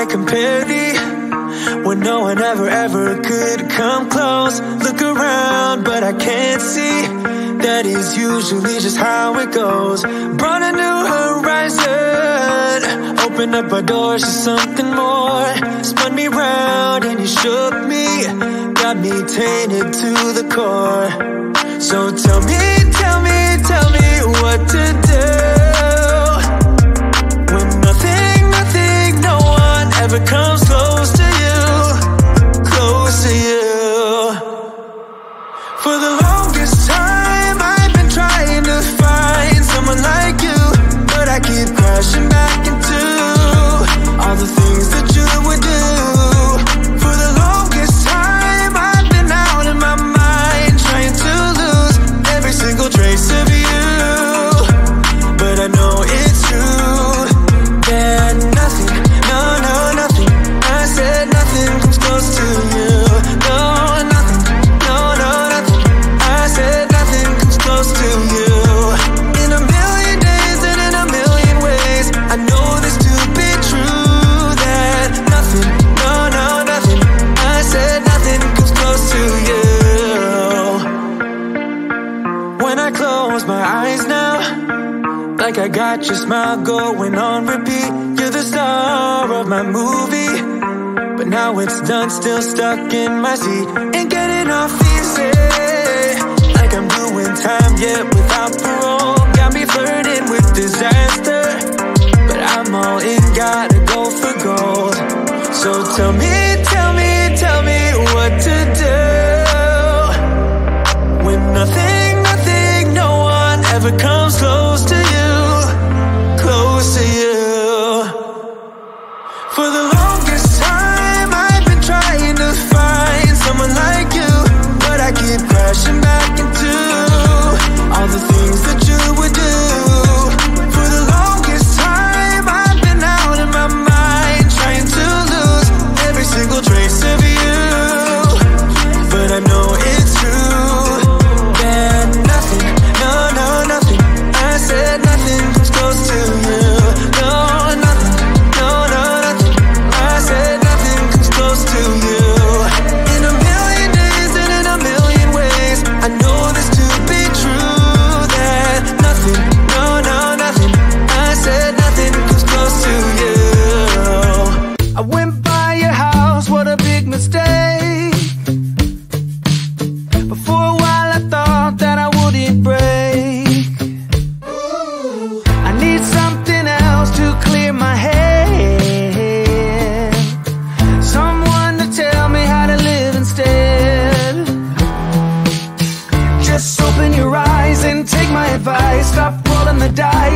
compare thee when no one ever could come close. Look around, but I can't see. That is usually just how it goes. Brought a new horizon, opened up our doors to something more. Spun me round and you shook me, got me tainted to the core. So tell me what to do when nothing, no one ever comes close to you, close to you. For the longest time I've been trying to find someone like you, but I keep crashing back into all the things that you would do. For the longest time I've been out of my mind, trying to lose every single trace of you. But I know it's true that nothing, nothing, I said nothing comes close to you. No, nothing, nothing, I said nothing comes close to you. In a million days and in a million ways, I know this to be true, that nothing, nothing, I said nothing comes close to you. When I close my eyes now, like I got your smile going on repeat. You're the star of my movie, but now it's done, still stuck in my seat. Ain't getting off easy, like I'm doing time yet without parole. Got me flirting with disaster, but I'm all in, gotta go for gold. So tell me what to do when nothing, no one ever comes close to you, close to you. For the longest time I've been trying to find someone like you, but I keep crashing back into all the things that you would do. For the longest time I've been out of my mind, trying to lose every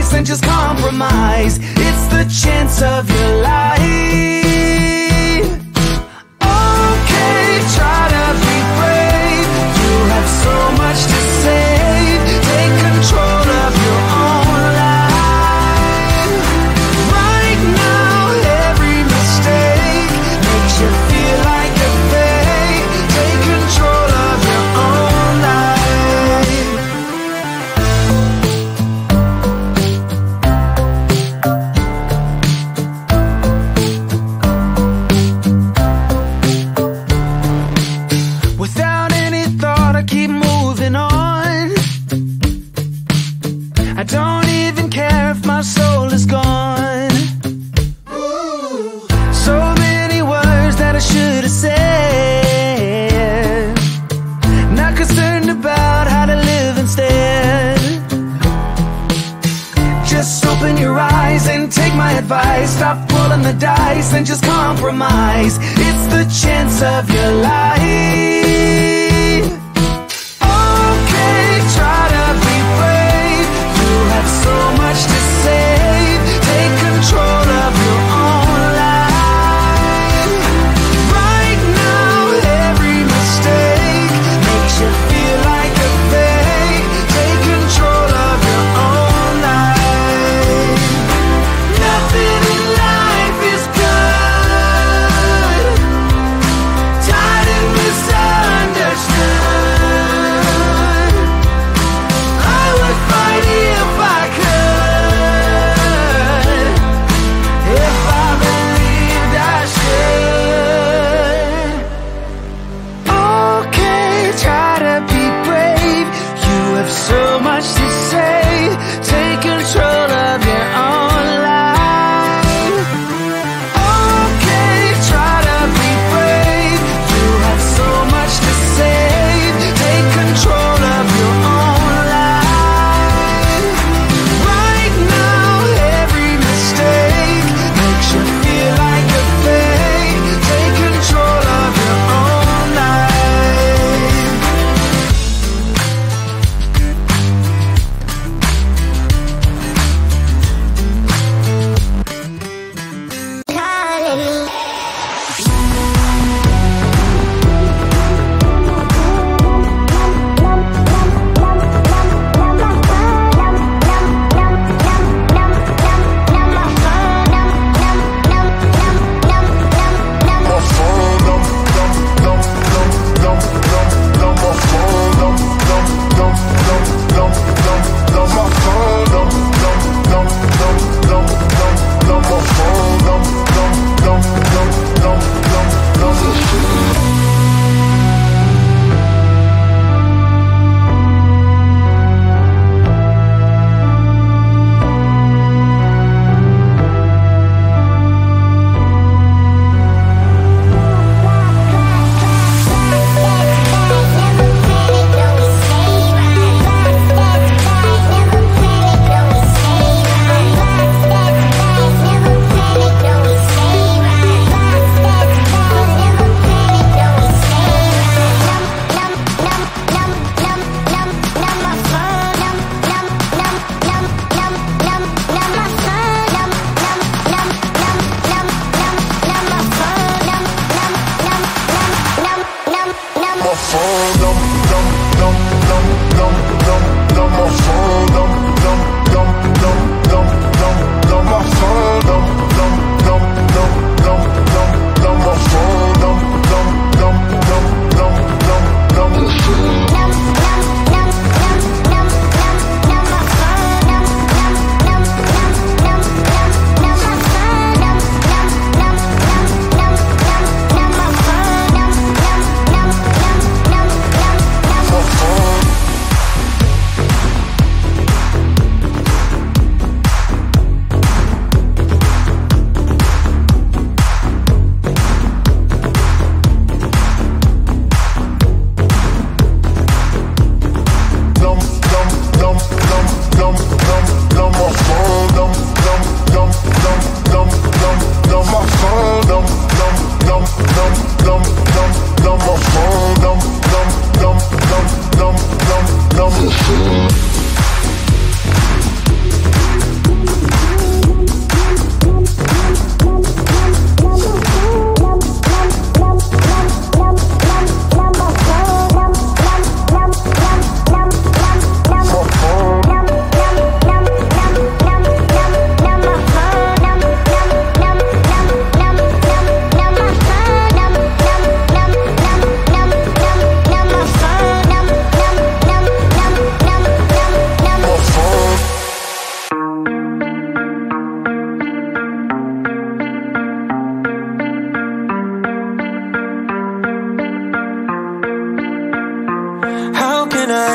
dice and just compromise. It's the chance of your life. Okay, try to be brave. You have so much to save. Take control of your own life. Right now, every mistake makes you feel like a fake. Take control of your own life. Without any thought, I keep moving on. I don't even care if my soul is gone. So many words that I should have said. Not concerned about how to live instead. Just open your eyes and take my advice. Stop pulling the dice and just compromise. It's the chance of your life. Okay, try to be brave. You have so much to save. Take control of your own life. Right now, every mistake makes you feel like a fake. Take control of your own life. Nothing in life is good. Tied in this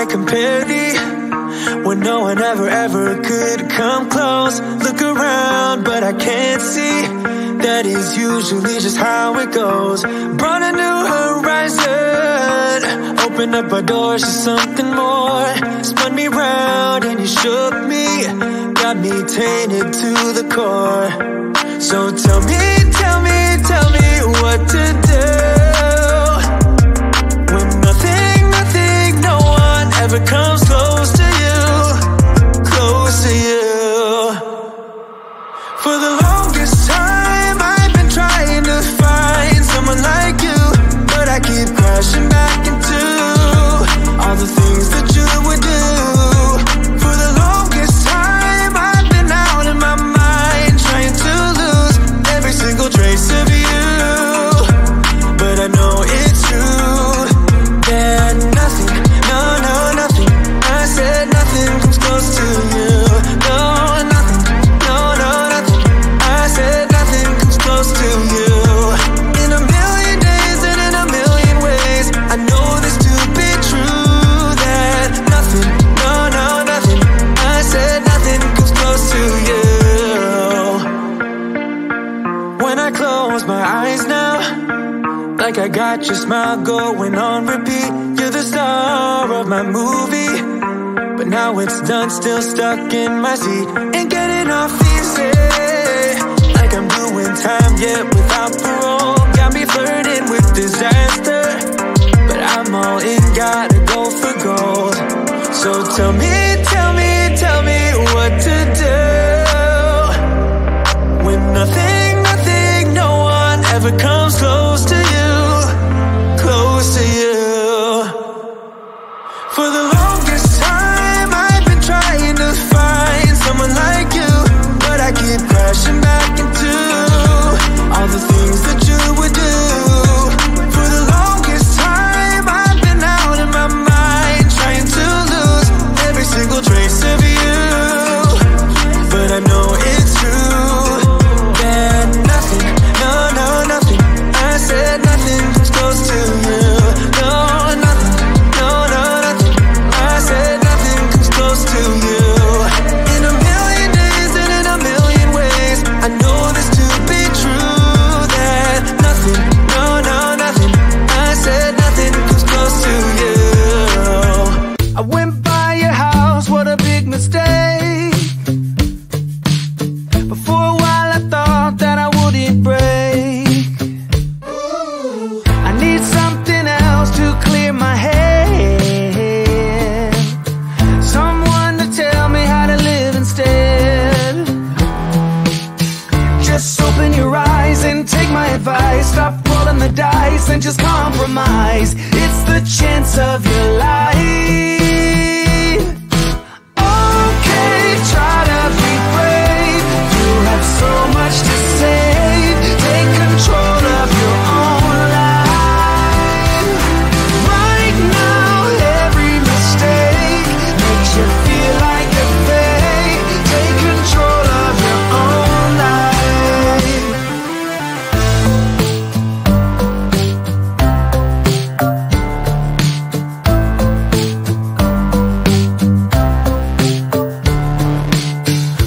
compare thee when no one ever could come close. Look around, but I can't see that is usually just how it goes. Brought a new horizon, opened up our doors to something more. Spun me round and you shook me, got me tainted to the core. So tell me what to do when nothing, no one ever comes close to you, close to you. For the longest time I've been trying to find someone like you, but I keep crashing back into all the things that you would do. For the longest time I've been out of my mind, trying to lose every single trace of you. But I know it's true that nothing, no, nothing, I said nothing comes close to you. No, nothing, no, nothing, I said nothing comes close to you. In a million days and in a million ways, I know this to be true, that nothing, no, nothing, I said nothing comes close to you. When I close my eyes now, like I got your smile going on repeat. You're the star of my movie, but now it's done, still stuck in my seat. Ain't getting off easy, like I'm doing time yet without parole. Got me flirting with disaster, but I'm all in, gotta go for gold. So tell me what to do when nothing, no one ever comes close to you, close to you. For the longest time I've been trying to find someone like you, but I keep crashing back into all the things that you would do. For the longest time I've been out of my mind, trying to lose every single trace of you. But I know it's true that nothing, no, nothing, I said nothing comes close to you. No, nothing, no, nothing, I said nothing comes close to you. In a million days and in a million ways, I know this to be true, that nothing, no, nothing, I said nothing comes close to you. I went by your house, what a big mistake. But for a while I thought that I wouldn't break. I need something else to clear my head, someone to tell me how to live instead. Just open your eyes and take my advice. Stop rolling the dice and just compromise. It's the chance of your life. Okay, try to be brave. You have so much to say. Take control of your own life. Right now, every mistake makes you feel like a fake. Take control of your own life.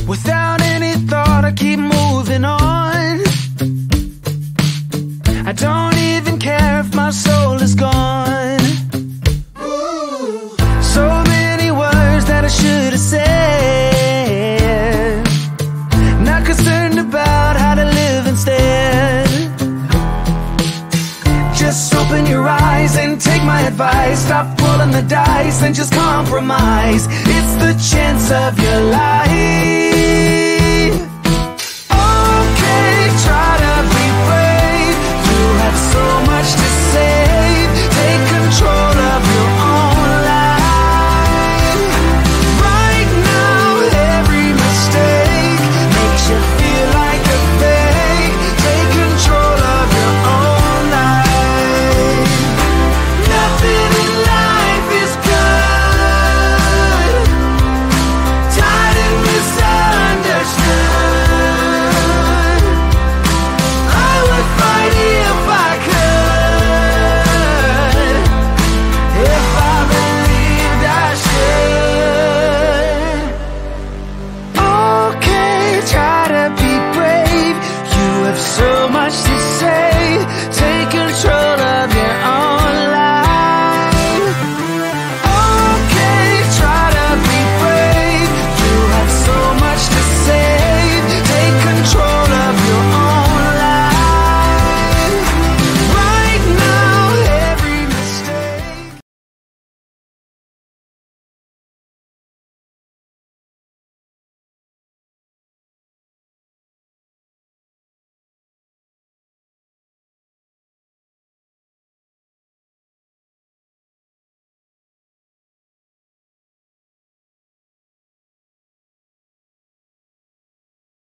Without any thought, I keep moving on. I don't even care if my soul is gone. So many words that I should have said, not concerned about how to live instead. Just open your eyes and take my advice. Stop rolling the dice and just compromise. It's the chance of your life. Okay, try to be brave. You have so much to say. Take control of your own life. Right now, every mistake makes you feel like a fake. Take control of your own life. Nothing in life is good. Tied in this So much to